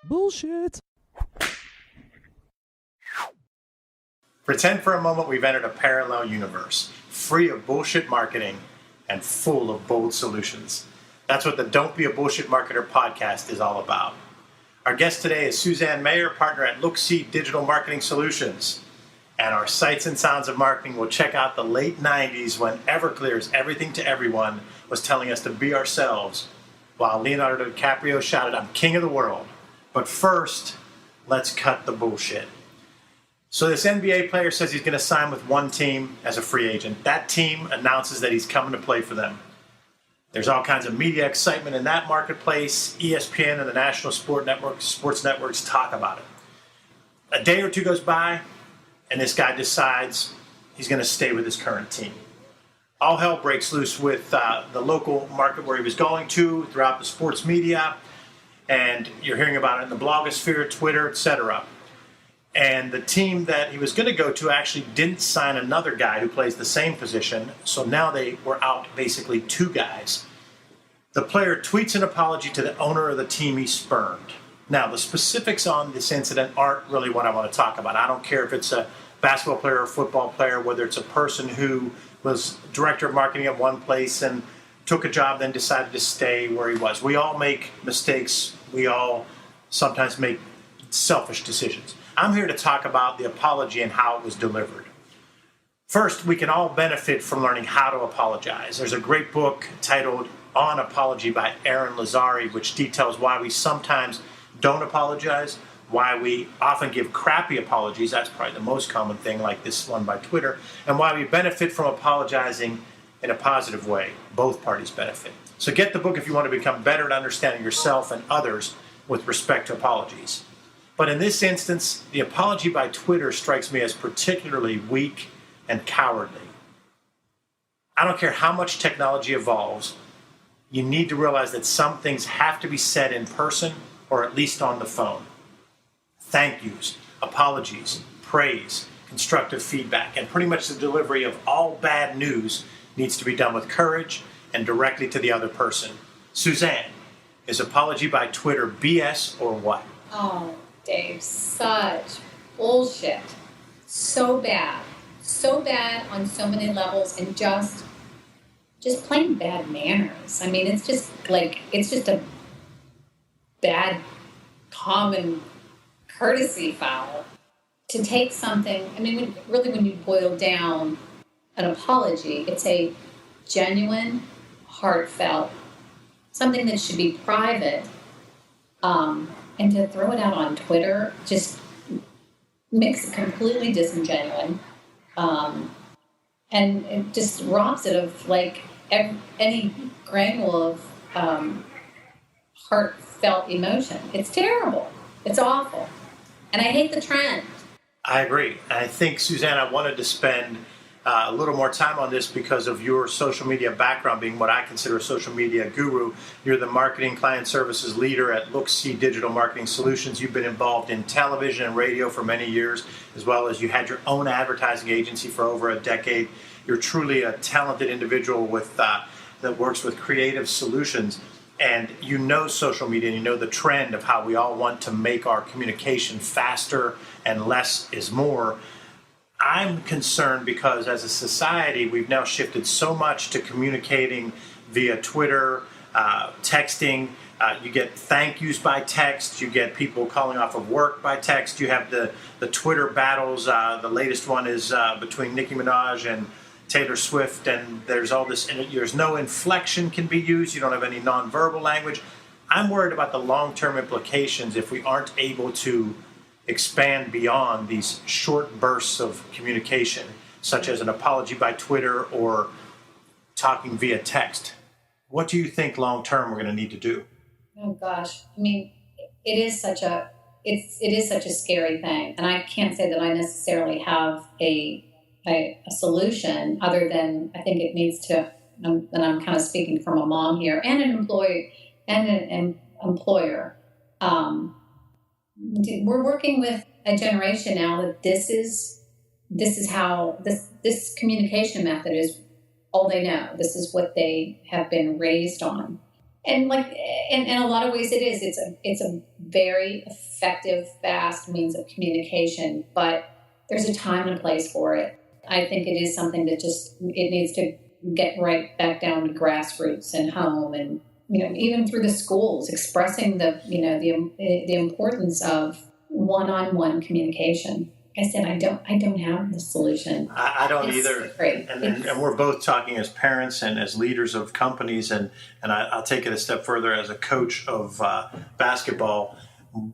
Bullshit. Pretend for a moment we've entered a parallel universe, free of bullshit marketing and full of bold solutions. That's what the Don't Be a Bullshit Marketer podcast is all about. Our guest today is Suzanne Meyer, partner at Look-See Digital Marketing Solutions. And our Sights and Sounds of Marketing will check out the late 90s when Everclear's Everything to Everyone was telling us to be ourselves, while Leonardo DiCaprio shouted, "I'm king of the world." But first, let's cut the bullshit. So this NBA player says he's going to sign with one team as a free agent. That team announces that he's coming to play for them. There's all kinds of media excitement in that marketplace. ESPN and the national sports networks talk about it. A day or two goes by, and this guy decides he's going to stay with his current team. All hell breaks loose with the local market where he was going to throughout the sports media, and you're hearing about it in the blogosphere, Twitter, etc. And the team that he was going to go to actually didn't sign another guy who plays the same position, so now they were out basically two guys. The player tweets an apology to the owner of the team he spurned. Now, the specifics on this incident aren't really what I want to talk about. I don't care if it's a basketball player or football player, whether it's a person who was director of marketing at one place and took a job, then decided to stay where he was. We all make mistakes. We all sometimes make selfish decisions. I'm here to talk about the apology and how it was delivered. First, we can all benefit from learning how to apologize. There's a great book titled On Apology by Aaron Lazari, which details why we sometimes don't apologize, why we often give crappy apologies, that's probably the most common thing, like this one by Twitter, and why we benefit from apologizing in a positive way. Both parties benefit. So get the book if you want to become better at understanding yourself and others with respect to apologies. But in this instance, the apology by Twitter strikes me as particularly weak and cowardly. I don't care how much technology evolves, you need to realize that some things have to be said in person or at least on the phone. Thank yous, apologies, praise, constructive feedback, and pretty much the delivery of all bad news needs to be done with courage and directly to the other person. Suzanne, is apology by Twitter BS or what? Oh, Dave, such bullshit. So bad. So bad on so many levels, and just plain bad manners. I mean, it's just a bad common courtesy foul to take something. I mean, when you boil down an apology, it's a genuine, heartfelt, something that should be private, and to throw it out on Twitter just makes it completely disingenuous, and it just robs it of any granule of heartfelt emotion. It's terrible. It's awful. And I hate the trend. I agree. I think, Suzanne, I wanted to spend a little more time on this because of your social media background, being what I consider a social media guru. You're the marketing client services leader at Look-See Digital Marketing Solutions. You've been involved in television and radio for many years, as well as you had your own advertising agency for over a decade. You're truly a talented individual that works with creative solutions. And you know social media, and you know the trend of how we all want to make our communication faster and less is more. I'm concerned because as a society, we've now shifted so much to communicating via Twitter, texting. You get thank yous by text. You get people calling off of work by text. You have the Twitter battles. The latest one is between Nicki Minaj and Taylor Swift, and there's all this, and there's no inflection can be used. You don't have any nonverbal language. I'm worried about the long-term implications if we aren't able to expand beyond these short bursts of communication, such as an apology by Twitter or talking via text. What do you think long-term we're going to need to do? Oh gosh, I mean, it is such a scary thing, and I can't say that I necessarily have a solution other than I think it needs to. And I'm kind of speaking from a mom here and an employee and an employer. We're working with a generation now that this is how this communication method is all they know. This is what they have been raised on. And like, in a lot of ways it is. It's a very effective, fast means of communication, but there's a time and a place for it. I think it is something that it needs to get right back down to grassroots and home, and even through the schools, expressing the importance of one-on-one communication. I said, I don't have the solution. I don't either. And we're both talking as parents and as leaders of companies, and I'll take it a step further as a coach of basketball.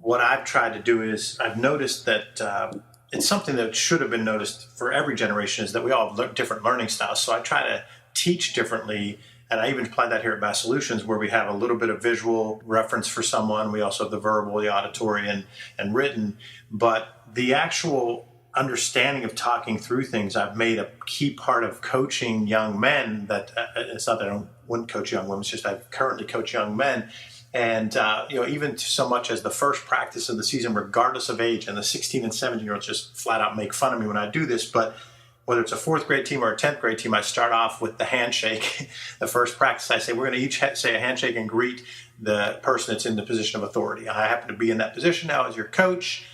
What I've tried to do is I've noticed that it's something that should have been noticed for every generation, is that we all have different learning styles. So I try to teach differently. And I even apply that here at Mass Solutions, where we have a little bit of visual reference for someone. We also have the verbal, the auditory, and written. But the actual understanding of talking through things, I've made a key part of coaching young men. That it's not that I wouldn't coach young women, it's just I currently coach young men. And, even so much as the first practice of the season, regardless of age, and the 16 and 17-year-olds just flat out make fun of me when I do this, but whether it's a 4th grade team or a 10th grade team, I start off with the handshake. The first practice, I say, we're going to each say a handshake and greet the person that's in the position of authority. I happen to be in that position now as your coach,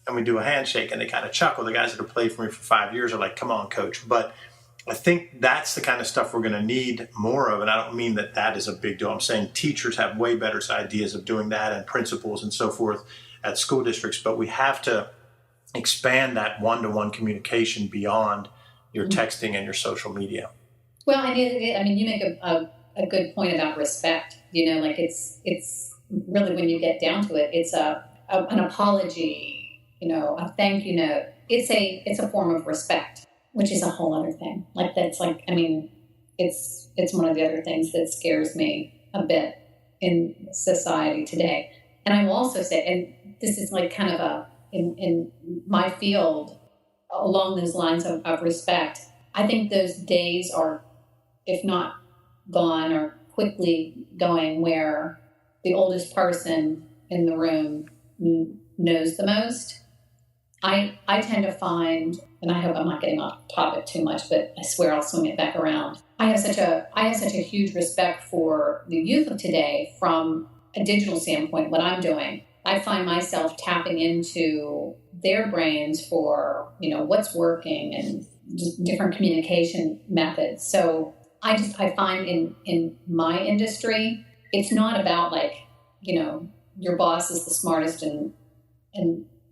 and we do a handshake, and they kind of chuckle. The guys that have played for me for 5 years are like, come on, coach. But I think that's the kind of stuff we're going to need more of, and I don't mean that is a big deal. I'm saying teachers have way better ideas of doing that, and principals and so forth at school districts, but we have to expand that one-to-one communication beyond your texting and your social media. Well, you make a good point about respect. It's really, when you get down to it, it's an apology, a thank you note. It's a form of respect, which is a whole other thing. It's one of the other things that scares me a bit in society today. And I will also say, and this is like kind of in my field, along those lines of respect, I think those days are, if not gone, or quickly going, where the oldest person in the room knows the most. I tend to find, and I hope I'm not getting off topic too much, but I swear I'll swing it back around. I have such a huge respect for the youth of today from a digital standpoint. What I'm doing, I find myself tapping into their brains for, what's working and just different communication methods. So I find in my industry, it's not about your boss is the smartest and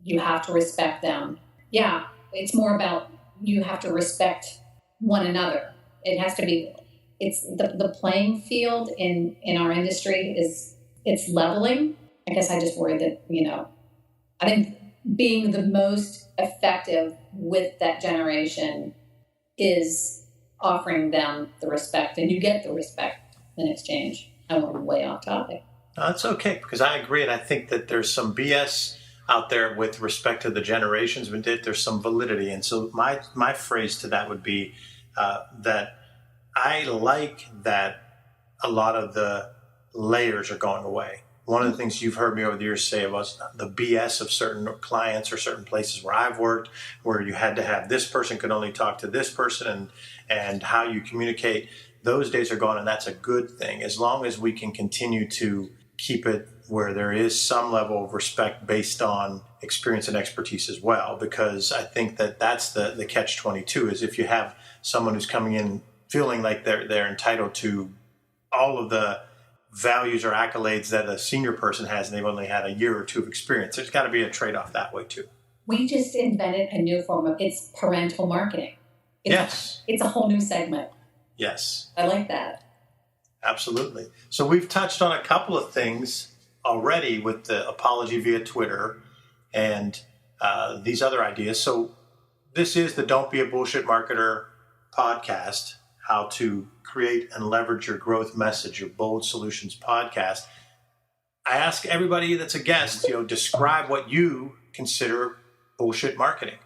you have to respect them. Yeah, it's more about you have to respect one another. It has to be, it's the playing field in our industry it's leveling. I guess I just worry that, I think being the most effective with that generation is offering them the respect, and you get the respect in exchange. I went way off topic. No, that's okay, because I agree, and I think that there's some BS out there with respect to the generations, but there's some validity. And so my phrase to that would be that I like that a lot of the layers are going away. One of the things you've heard me over the years say was the BS of certain clients or certain places where I've worked, where you had to have this person could only talk to this person, and how you communicate. Those days are gone, and that's a good thing, as long as we can continue to keep it where there is some level of respect based on experience and expertise as well. Because I think that that's the catch-22, is if you have someone who's coming in feeling like they're entitled to all of the values or accolades that a senior person has, and they've only had a year or two of experience, there's got to be a trade-off that way too. We just invented a new form of, it's parental marketing. It's a whole new segment. Yes. I like that. Absolutely. So we've touched on a couple of things already with the apology via Twitter and these other ideas. So this is the Don't Be a Bullshit Marketer podcast, how to create and leverage your growth message, your bold solutions podcast. I ask everybody that's a guest, describe what you consider bullshit marketing.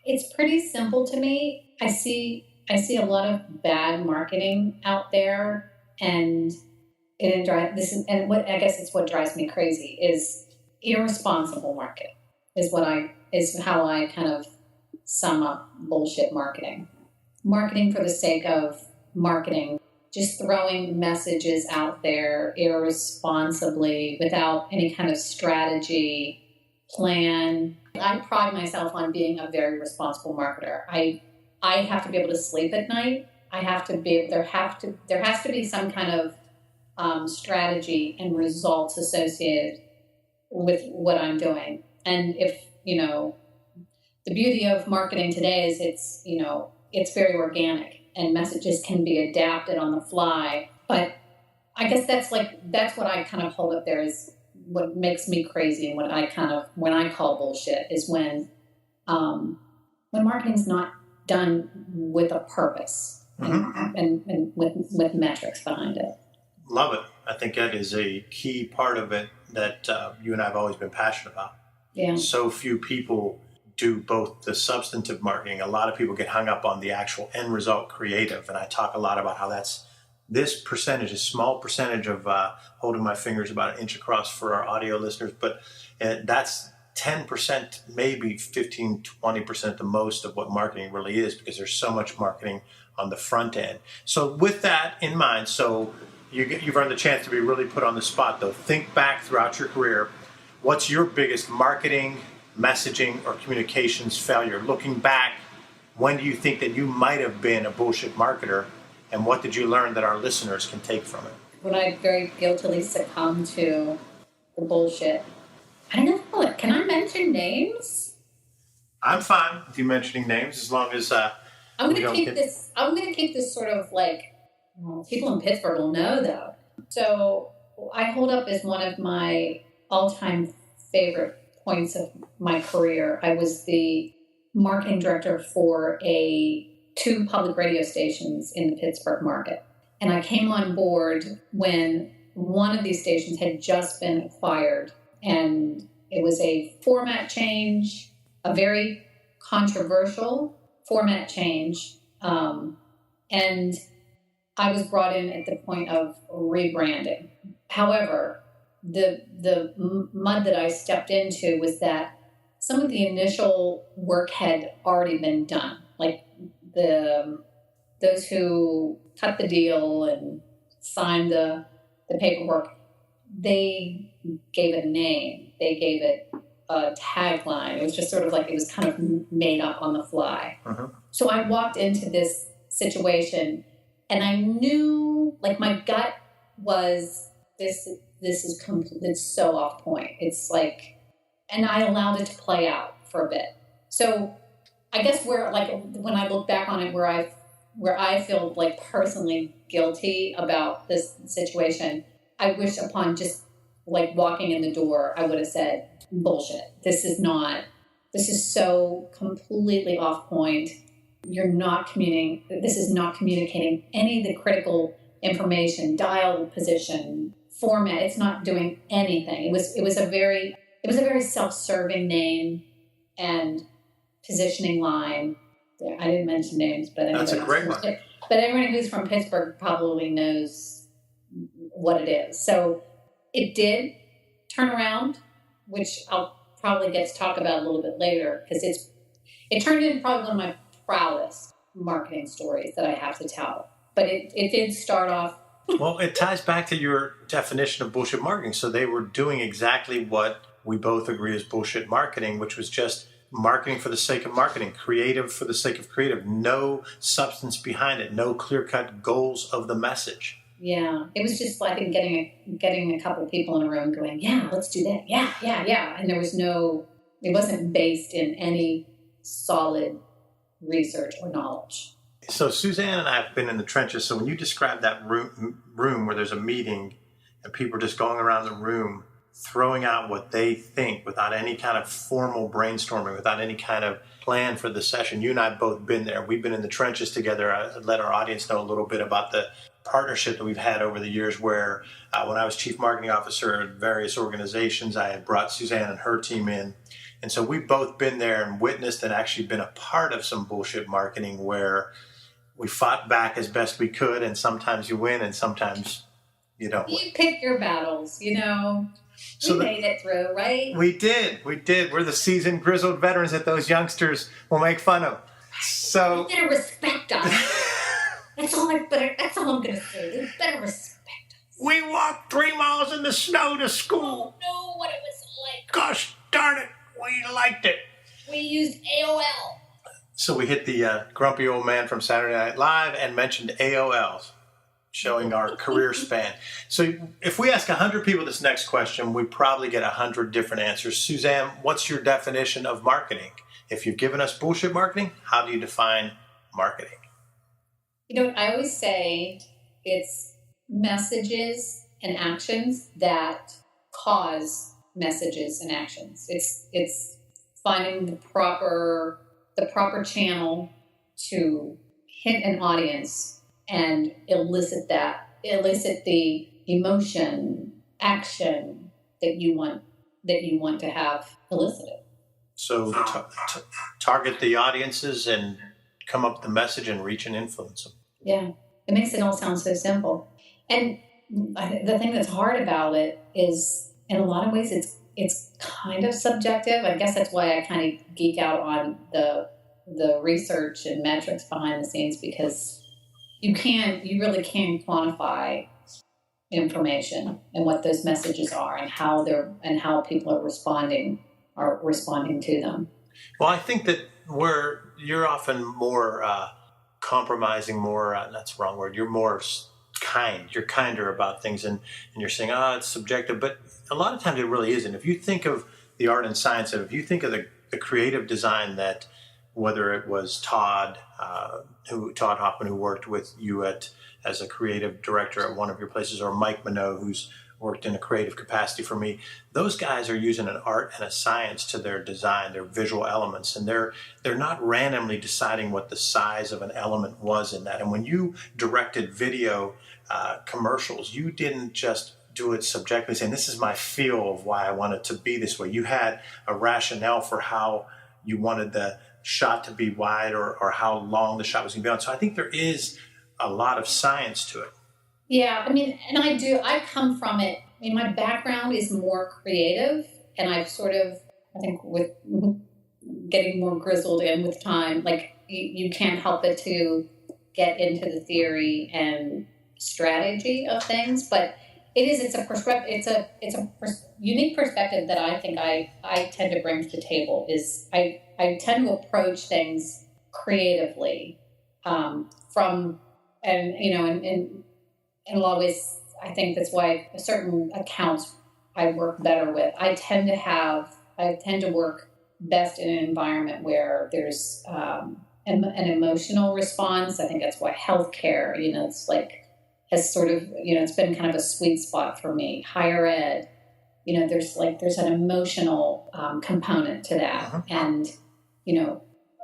It's pretty simple to me. I see a lot of bad marketing out there, and what drives me crazy is irresponsible marketing is how I kind of sum up bullshit marketing. Marketing for the sake of marketing just throwing messages out there irresponsibly without any kind of strategy, plan. I pride myself on being a very responsible marketer. I have to be able to sleep at night. I have to be, there has to be some kind of strategy and results associated with what I'm doing. And if, the beauty of marketing today is it's very organic and messages can be adapted on the fly. But I guess that's what I kind of hold up there is what makes me crazy and when I call bullshit is when marketing's not done with a purpose and with metrics behind it. Love it. I think that is a key part of it that you and I have always been passionate about. Yeah. So few people do both the substantive marketing. A lot of people get hung up on the actual end result creative. And I talk a lot about how this percentage, a small percentage of holding my fingers about an inch across for our audio listeners, but that's 10%, maybe 15, 20% the most of what marketing really is because there's so much marketing on the front end. So with that in mind, so you've earned the chance to be really put on the spot though. Think back throughout your career. What's your biggest marketing, messaging, or communications failure? Looking back, when do you think that you might have been a bullshit marketer, and what did you learn that our listeners can take from it? When I very guiltily succumbed to the bullshit, I don't know. Can I mention names? I'm fine with you mentioning names as long as I'm going to keep this sort of people in Pittsburgh will know though. So I hold up as one of my all-time favorite points of my career. I was the marketing director for 2 public radio stations in the Pittsburgh market. And I came on board when one of these stations had just been acquired. And it was a format change, a very controversial format change. And I was brought in at the point of rebranding. However, the mud that I stepped into was that some of the initial work had already been done. Like those who cut the deal and signed the paperwork, they gave it a name. They gave it a tagline. It was just sort of it was kind of made up on the fly. Uh-huh. So I walked into this situation and I knew, my gut was, it's so off point. It's and I allowed it to play out for a bit. So I guess when I look back on it, where I feel personally guilty about this situation, I wish upon just walking in the door, I would have said, bullshit. This is so completely off point. This is not communicating any of the critical information, dial position, format. It's not doing anything. It was a very self-serving name and positioning line. I didn't mention names, but that's a great one. But everyone who's from Pittsburgh probably knows what it is. So it did turn around, which I'll probably get to talk about a little bit later because it turned into probably one of my proudest marketing stories that I have to tell. But it did start off. Well, it ties back to your definition of bullshit marketing. So they were doing exactly what we both agree is bullshit marketing, which was just marketing for the sake of marketing, creative for the sake of creative, no substance behind it, no clear-cut goals of the message. Yeah, it was just getting a couple of people in a room going, yeah, let's do that. Yeah. And it wasn't based in any solid research or knowledge. So Suzanne and I have been in the trenches. So when you describe that room where there's a meeting and people are just going around the room throwing out what they think without any kind of formal brainstorming, without any kind of plan for the session. You and I have both been there. We've been in the trenches together. I let our audience know a little bit about the partnership that we've had over the years where when I was chief marketing officer at various organizations, I had brought Suzanne and her team in. And so we've both been there and witnessed and actually been a part of some bullshit marketing where we fought back as best we could, and sometimes you win and sometimes you don't. You pick your battles, So we made it through, right? We did. We're the seasoned, grizzled veterans that those youngsters will make fun of. So you better respect us. That's all I'm going to say. They better respect us. We walked 3 miles in the snow to school. Oh, no, what it was like. Gosh darn it, we liked it. We used AOL. So we hit the grumpy old man from Saturday Night Live and mentioned AOL, showing our career span. So if we ask 100 people this next question, we probably get 100 different answers. Suzanne, what's your definition of marketing? If you've given us bullshit marketing, how do you define marketing? You know, I always say it's messages and actions that cause messages and actions. It's finding the proper channel to hit an audience and elicit the emotion, action that you want to have elicited. So target the audiences and come up with the message and reach and influence them. Yeah, it makes it all sound so simple. And the thing that's hard about it is, in a lot of ways, it's kind of subjective. I guess that's why I kind of geek out on the research and metrics behind the scenes, because you really can quantify information and what those messages are and how people are responding to them. Well, I think that you're often more compromising, more that's the wrong word. You're more kind. You're kinder about things, and you're saying, it's subjective, but a lot of times it really isn't. If you think of the art and science of it, if you think of the creative design that, whether it was Todd Hoffman, who worked with you as a creative director at one of your places, or Mike Minogue, who's worked in a creative capacity for me, those guys are using an art and a science to their design, their visual elements, and they're not randomly deciding what the size of an element was in that. And when you directed video commercials, you didn't just do it subjectively, saying, this is my feel of why I want it to be this way. You had a rationale for how you wanted the shot to be wide or how long the shot was going to be on. So I think there is a lot of science to it. Yeah, I mean, and I come from it. I mean, my background is more creative, and I've sort of, I think with getting more grizzled in with time, like you can't help it to get into the theory and strategy of things, but it's a unique perspective that I think I tend to bring to the table. Is I tend to approach things creatively, in a lot of ways, I think that's why certain accounts I work better with. I tend to work best in an environment where there's an emotional response. I think that's why healthcare, it's like, has sort of, it's been kind of a sweet spot for me. Higher ed, there's an emotional component to that. And,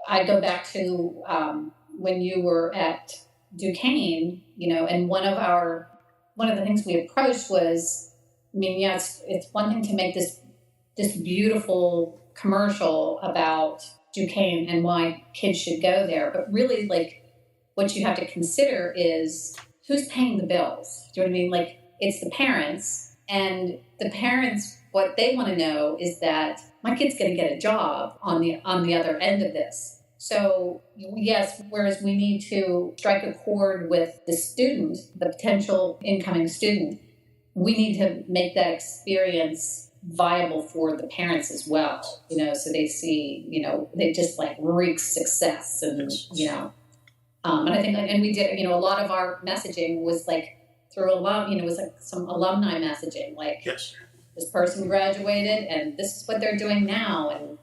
I go back to when you were at Duquesne, and one of the things we approached was, it's one thing to make this beautiful commercial about Duquesne and why kids should go there, but really, like, what you have to consider is who's paying the bills. Do you know what I mean? Like, it's the parents, and the parents, what they want to know is that my kid's going to get a job on the other end of this. So, yes, whereas we need to strike a chord with the student, the potential incoming student, we need to make that experience viable for the parents as well, so they see, they just like reek success and, and I think, and we did, a lot of our messaging was like through was like some alumni messaging, like, yes, this person graduated and this is what they're doing now, and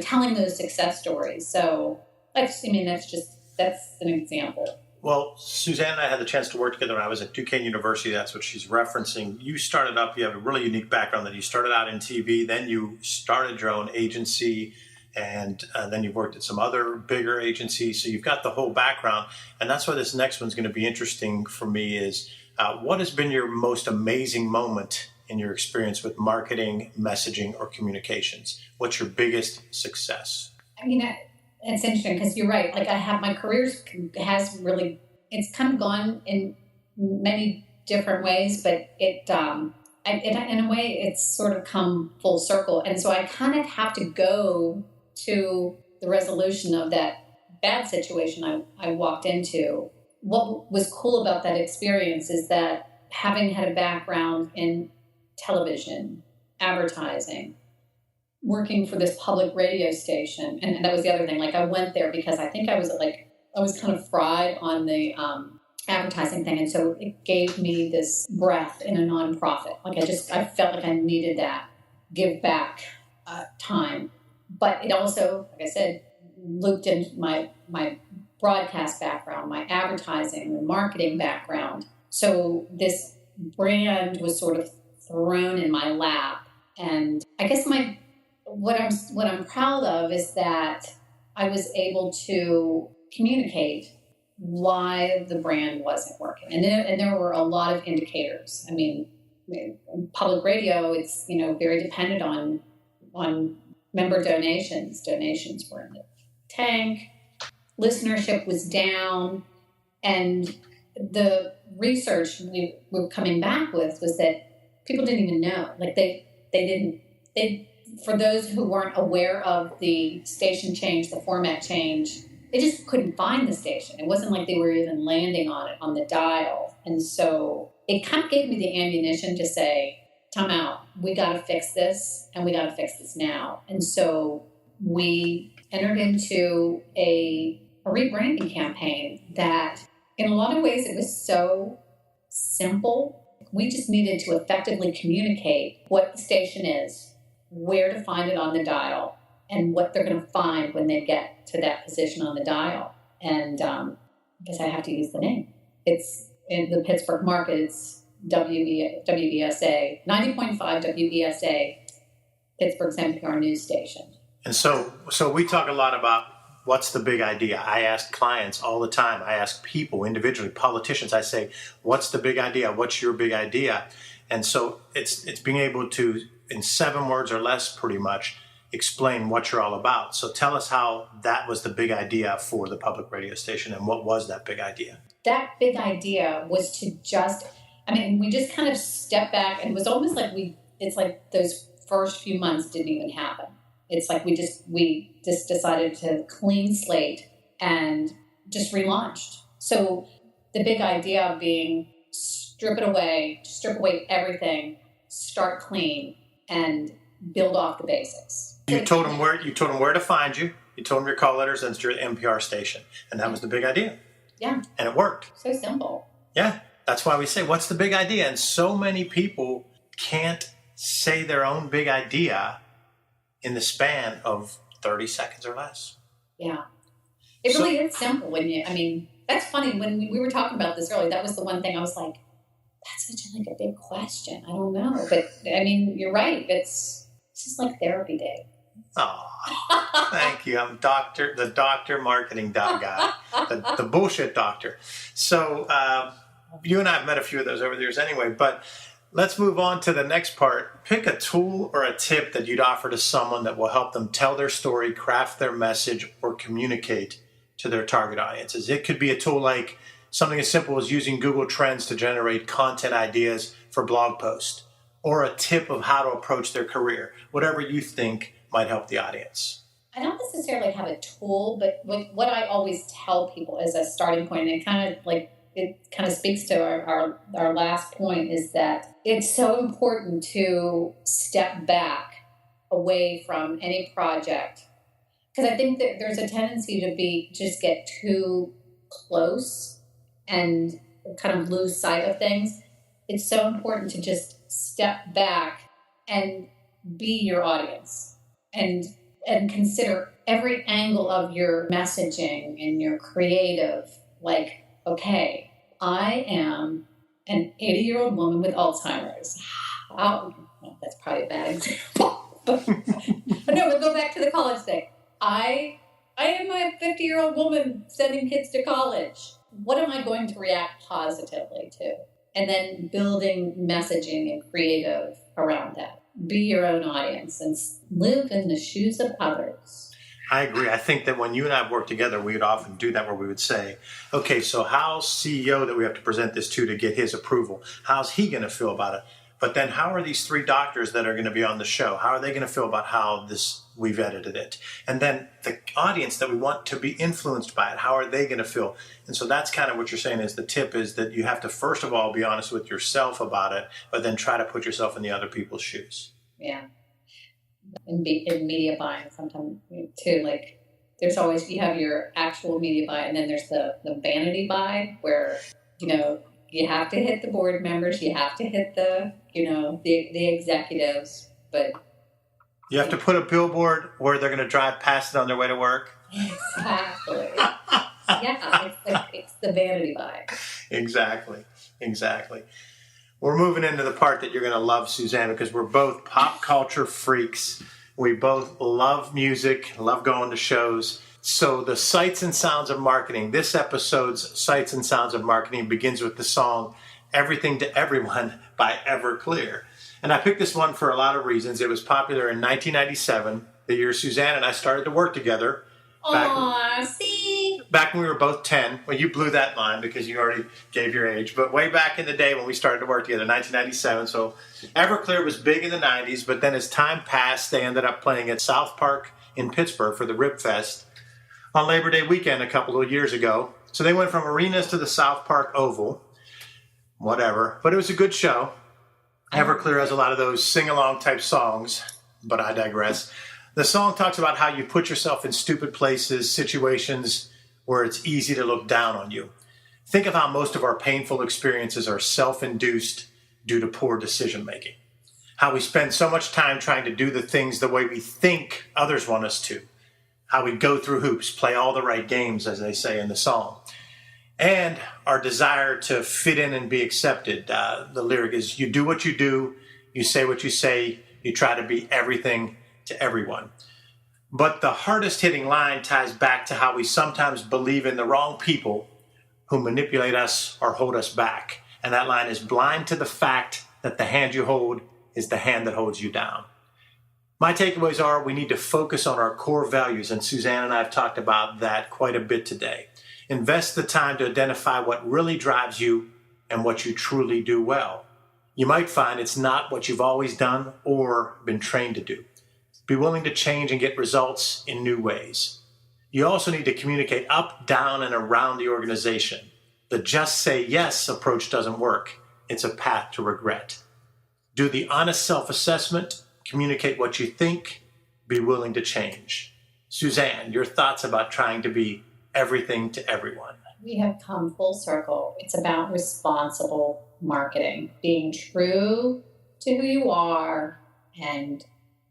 telling those success stories. So that's an example. Well, Suzanne and I had the chance to work together when I was at Duquesne University. That's what she's referencing. You have a really unique background that you started out in TV, then you started your own agency, and then you've worked at some other bigger agencies. So you've got the whole background. And that's why this next one's going to be interesting for me is what has been your most amazing moment in your experience with marketing, messaging, or communications? What's your biggest success? It's interesting because you're right. Like, my career has really, it's kind of gone in many different ways, but in a way it's sort of come full circle. And so I kind of have to go to the resolution of that bad situation I walked into what was cool about that experience is that having had a background in television, advertising, working for this public radio station, and that was the other thing. Like I went there because I think I was kind of fried on the advertising thing, and so it gave me this breath in a nonprofit. Like I felt like I needed that give back time, but it also, like I said, looped into my broadcast background, my advertising and marketing background. So this brand was sort of thrown in my lap, and I guess what I'm proud of is that I was able to communicate why the brand wasn't working, and there were a lot of indicators. I mean, public radio, it's very dependent on member donations. Donations were in the tank. Listenership was down, and the research we were coming back with was that people didn't even know. Like for those who weren't aware of the station change, the format change, they just couldn't find the station. It wasn't like they were even landing on it on the dial. And so it kind of gave me the ammunition to say, time out, we got to fix this, and we got to fix this now. And so we entered into a rebranding campaign that in a lot of ways it was so simple. We just needed to effectively communicate what the station is, where to find it on the dial, and what they're going to find when they get to that position on the dial. And I guess I have to use the name. It's in the Pittsburgh market. It's WESA, 90.5 WESA, Pittsburgh's NPR news station. And so we talk a lot about what's the big idea. I ask clients all the time. I ask people individually, politicians. I say, what's the big idea? What's your big idea? And so it's being able to, in 7 words or less, pretty much, explain what you're all about. So tell us how that was the big idea for the public radio station, and what was that big idea? That big idea was to we just kind of stepped back, and it was almost like it's like those first few months didn't even happen. It's like we just decided to clean slate and just relaunched. So the big idea being strip away everything, start clean, and build off the basics. You told them where to find you. You told them your call letters, and it's your NPR station, and that was the big idea. Yeah, and it worked. So simple. Yeah, that's why we say, "What's the big idea?" And so many people can't say their own big idea in the span of 30 seconds or less. Yeah, it really is simple. That's funny. When we were talking about this earlier, that was the one thing I was like, "That's such a big question. I don't know." But you're right. It's just like therapy day. Oh, thank you. I'm the doctor marketing guy, the bullshit doctor. So you and I have met a few of those over the years anyway, but let's move on to the next part. Pick a tool or a tip that you'd offer to someone that will help them tell their story, craft their message, or communicate to their target audiences. It could be a tool like something as simple as using Google Trends to generate content ideas for blog posts, or a tip of how to approach their career, whatever you think might help the audience. I don't necessarily have a tool, but what I always tell people as a starting point, and it kind of speaks to our last point, is that it's so important to step back away from any project, because I think that there's a tendency to just get too close and kind of lose sight of things. It's so important to just step back and be your audience, and consider every angle of your messaging and your creative. Like, okay, I am an 80-year-old woman with Alzheimer's. Well, that's probably a bad example. But no, we'll go back to the college thing. I am a 50-year-old woman sending kids to college. What am I going to react positively to? And then building messaging and creative around that. Be your own audience and live in the shoes of others. I agree. I think that when you and I work together, we would often do that, where we would say, okay, so how's CEO that we have to present this to get his approval? How's he going to feel about it? But then how are these 3 doctors that are going to be on the show, how are they going to feel about how we've edited it? And then the audience that we want to be influenced by it, how are they going to feel? And so that's kind of what you're saying is the tip is that you have to, first of all, be honest with yourself about it, but then try to put yourself in the other people's shoes. Yeah. In media buying sometimes too, like there's always, you have your actual media buy and then there's the vanity buy where, you have to hit the board members, you have to hit the executives, but you have to put a billboard where they're going to drive past it on their way to work. Exactly. Yeah, it's the vanity buy. Exactly. We're moving into the part that you're going to love, Suzanne, because we're both pop culture freaks. We both love music, love going to shows. So the Sights and Sounds of Marketing, this episode's Sights and Sounds of Marketing begins with the song Everything to Everyone by Everclear. And I picked this one for a lot of reasons. It was popular in 1997, the year Suzanne and I started to work together. Back when we were both 10. Well, you blew that line because you already gave your age. But way back in the day when we started to work together, 1997. So Everclear was big in the 90s, but then as time passed, they ended up playing at South Park in Pittsburgh for the Rib Fest on Labor Day weekend a couple of years ago. So they went from arenas to the South Park Oval. Whatever. But it was a good show. Everclear has a lot of those sing-along type songs, but I digress. The song talks about how you put yourself in stupid places, situations where it's easy to look down on you. Think of how most of our painful experiences are self-induced due to poor decision-making. How we spend so much time trying to do the things the way we think others want us to. How we go through hoops, play all the right games, as they say in the song. And our desire to fit in and be accepted. The lyric is, you do what you do, you say what you say, you try to be everything to everyone. But the hardest hitting line ties back to how we sometimes believe in the wrong people who manipulate us or hold us back. And that line is blind to the fact that the hand you hold is the hand that holds you down. My takeaways are we need to focus on our core values, and Suzanne and I have talked about that quite a bit today. Invest the time to identify what really drives you and what you truly do well. You might find it's not what you've always done or been trained to do. Be willing to change and get results in new ways. You also need to communicate up, down, and around the organization. The just say yes approach doesn't work. It's a path to regret. Do the honest self-assessment, communicate what you think, be willing to change. Suzanne, your thoughts about trying to be everything to everyone. We have come full circle. It's about responsible marketing, being true to who you are and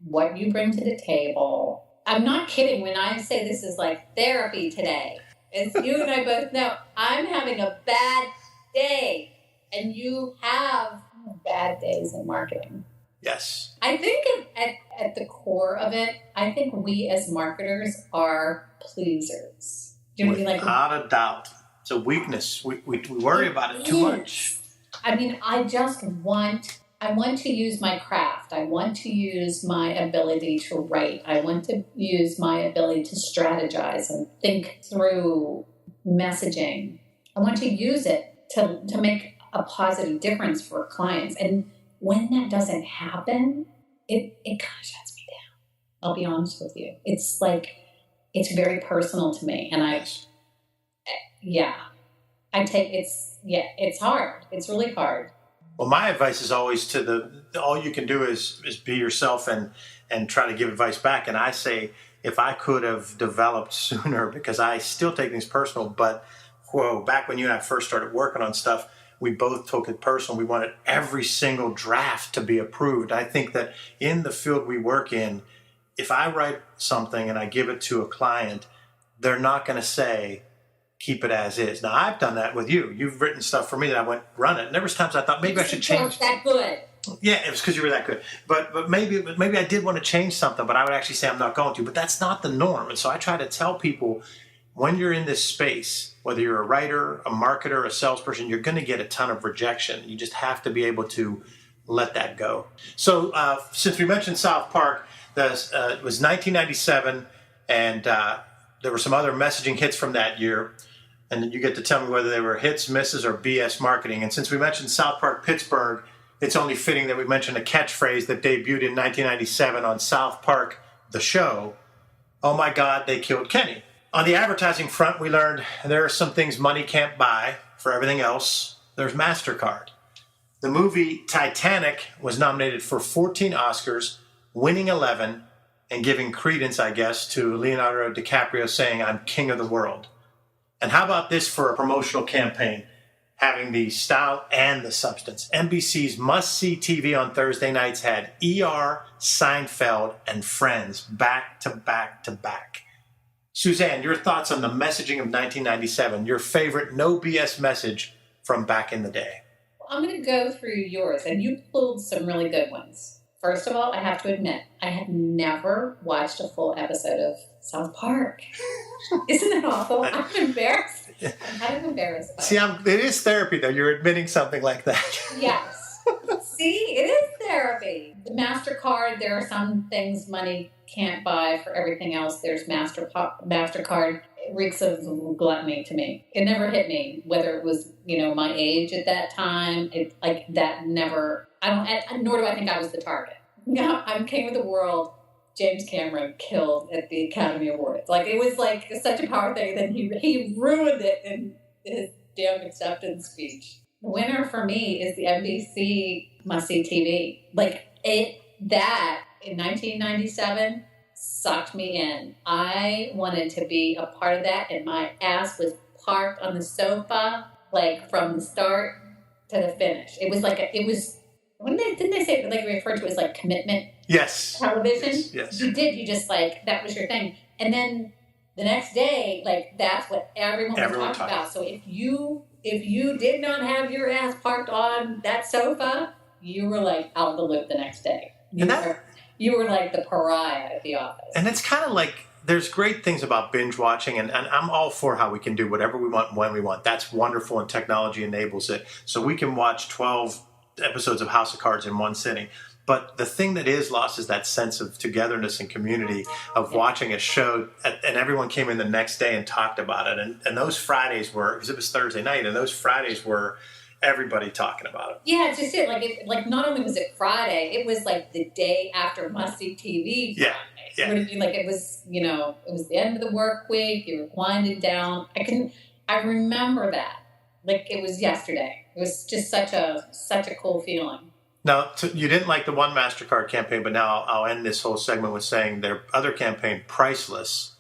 what you bring to the table. I'm not kidding when I say this is like therapy today. As you and I both know, I'm having a bad day, and you have bad days in marketing. Yes. I think at the core of it, I think we as marketers are pleasers. Without a doubt. It's a weakness. We worry about it too much. I mean, I want to use my craft. I want to use my ability to write. I want to use my ability to strategize and think through messaging. I want to use it to make a positive difference for clients. And when that doesn't happen, it kind of shuts me down. I'll be honest with you. It's like, it's very personal to me. And it's hard. It's really hard. Well, my advice is always all you can do is be yourself and try to give advice back. And I say, if I could have developed sooner, because I still take things personal, but back when you and I first started working on stuff, we both took it personal. We wanted every single draft to be approved. I think that in the field we work in, if I write something and I give it to a client, they're not going to say, keep it as is. Now, I've done that with you. You've written stuff for me that I went, run it. And there was times I thought maybe I should change. That good. Yeah, it was because you were that good. But maybe I did want to change something, but I would actually say I'm not going to. But that's not the norm. And so I try to tell people, when you're in this space, whether you're a writer, a marketer, a salesperson, you're going to get a ton of rejection. You just have to be able to let that go. So since we mentioned South Park, it was 1997, and there were some other messaging hits from that year. And then you get to tell me whether they were hits, misses, or BS marketing. And since we mentioned South Park Pittsburgh, it's only fitting that we mention a catchphrase that debuted in 1997 on South Park, the show. Oh my God, they killed Kenny. On the advertising front, we learned there are some things money can't buy. For everything else, there's MasterCard. The movie Titanic was nominated for 14 Oscars, winning 11, and giving credence, I guess, to Leonardo DiCaprio saying, "I'm king of the world." And how about this for a promotional campaign? Having the style and the substance. NBC's must-see TV on Thursday nights had ER, Seinfeld, and Friends back to back to back. Suzanne, your thoughts on the messaging of 1997, your favorite no BS message from back in the day? I'm going to go through yours, and you pulled some really good ones. First of all, I have to admit, I had never watched a full episode of South Park. Isn't that awful? I'm embarrassed. I'm kind of embarrassed. See, it is therapy, though. You're admitting something like that. Yes. See, it is therapy. The MasterCard, there are some things money can't buy. For everything else, there's MasterCard. It reeks of gluttony to me. It never hit me, whether it was, my age at that time. Nor do I think I was the target. I'm king of the world. James Cameron killed at the Academy Awards. It was such a power thing that he ruined it in his damn acceptance speech. The winner for me is the NBC must-see TV. That in 1997 sucked me in. I wanted to be a part of that, and my ass was parked on the sofa, from the start to the finish. It was didn't they say, referred to as commitment? Yes. Television? Yes. You just that was your thing. And then the next day, that's what everyone was talking about. So if you did not have your ass parked on that sofa, you were out of the loop the next day. You were the pariah at the office. And it's kind of there's great things about binge watching, and I'm all for how we can do whatever we want when we want. That's wonderful, and technology enables it. So we can watch 12 episodes of House of Cards in one sitting. But the thing that is lost is that sense of togetherness and community of watching a show, and everyone came in the next day and talked about it. And those Fridays were, because it was Thursday night, and those Fridays were everybody talking about it. Yeah, it's just it. Not only was it Friday, it was the day after must-see TV Friday. Yeah. It was, it was the end of the work week, you were winding down. I remember that. It was yesterday. It was just such a cool feeling. Now, you didn't like the one MasterCard campaign, but now I'll end this whole segment with saying their other campaign, Priceless,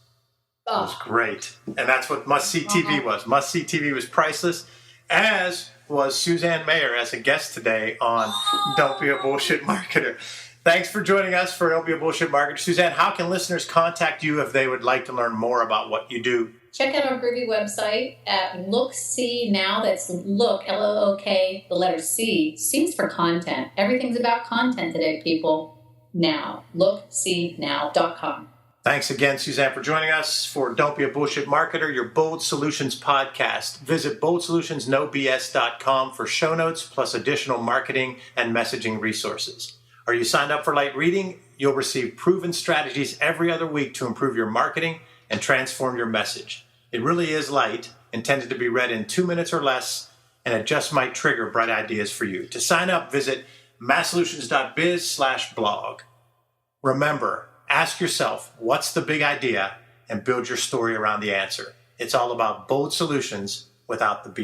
was great. And that's what Must-See TV was. Must-See TV was priceless, as was Suzanne Meyer as a guest today on Don't Be a Bullshit Marketer. Thanks for joining us for Don't Be a Bullshit Marketer. Suzanne, how can listeners contact you if they would like to learn more about what you do? Check out our groovy website at Look See Now. That's Look, L-O-O-K, the letter C. C's for content. Everything's about content today, people. Now. LookSeeNow.com. Thanks again, Suzanne, for joining us for Don't Be a Bullshit Marketer, your Bold Solutions podcast. Visit boldsolutionsnobs.com for show notes plus additional marketing and messaging resources. Are you signed up for light reading? You'll receive proven strategies every other week to improve your marketing and transform your message. It really is light, intended to be read in 2 minutes or less, and it just might trigger bright ideas for you. To sign up, visit masssolutions.biz/blog. Remember, ask yourself, what's the big idea, and build your story around the answer. It's all about bold solutions without the B.